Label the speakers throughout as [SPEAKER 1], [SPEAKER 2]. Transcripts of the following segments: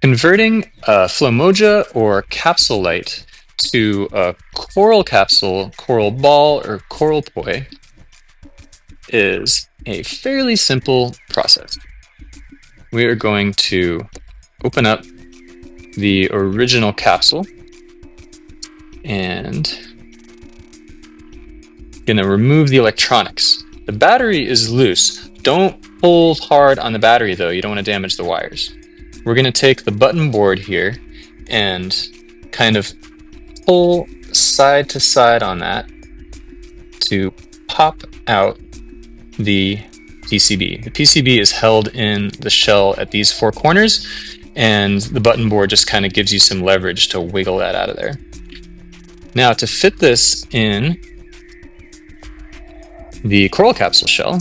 [SPEAKER 1] Converting a flowmoja or capsule light to a coral capsule, coral ball, or coral poi is a fairly simple process. We are going to open up the original capsule and going to remove the electronics. The battery is loose. Don't pull hard on the battery though, you don't want to damage the wires. We're going to take the button board here and kind of pull side to side on that to pop out the PCB. The PCB is held in the shell at these four corners, and the button board just kind of gives you some leverage to wiggle that out of there. Now, to fit this in the coral capsule shell,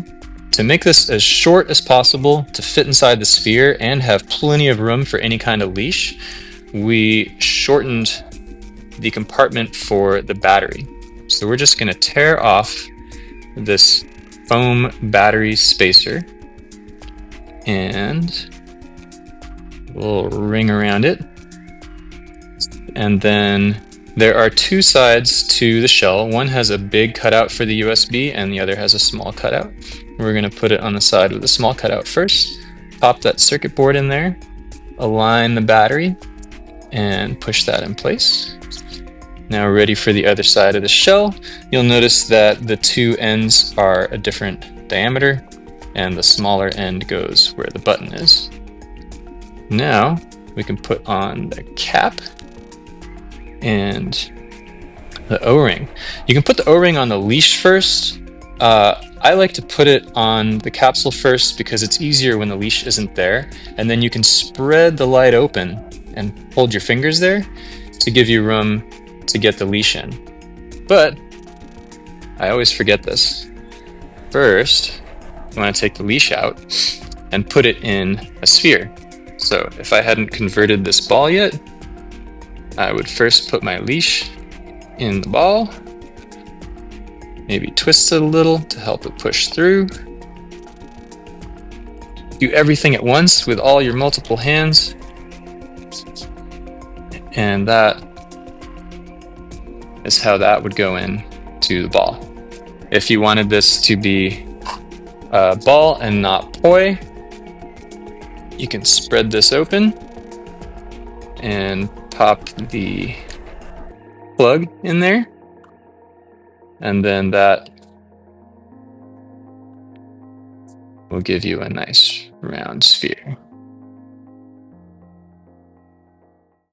[SPEAKER 1] to make this as short as possible to fit inside the sphere and have plenty of room for any kind of leash, we shortened the compartment for the battery. So we're just going to tear off this foam battery spacer and we'll ring around it. And then there are two sides to the shell. One has a big cutout for the USB and the other has a small cutout. We're going to put it on the side with the small cutout first, pop that circuit board in there, align the battery, and push that in place. Now ready for the other side of the shell. You'll notice that the two ends are a different diameter and the smaller end goes where the button is. Now we can put on the cap and the O-ring. You can put the O-ring on the leash first. I like to put it on the capsule first because it's easier when the leash isn't there, and then you can spread the light open and hold your fingers there to give you room to get the leash in. But I always forget this. First, I want to take the leash out and put it in a sphere. So if I hadn't converted this ball yet, I would first put my leash in the ball, maybe twist it a little to help it push through. Do everything at once with all your multiple hands, and that is how that would go in to the ball. If you wanted this to be a ball and not poi, you can spread this open and pop the plug in there, and then that will give you a nice round sphere.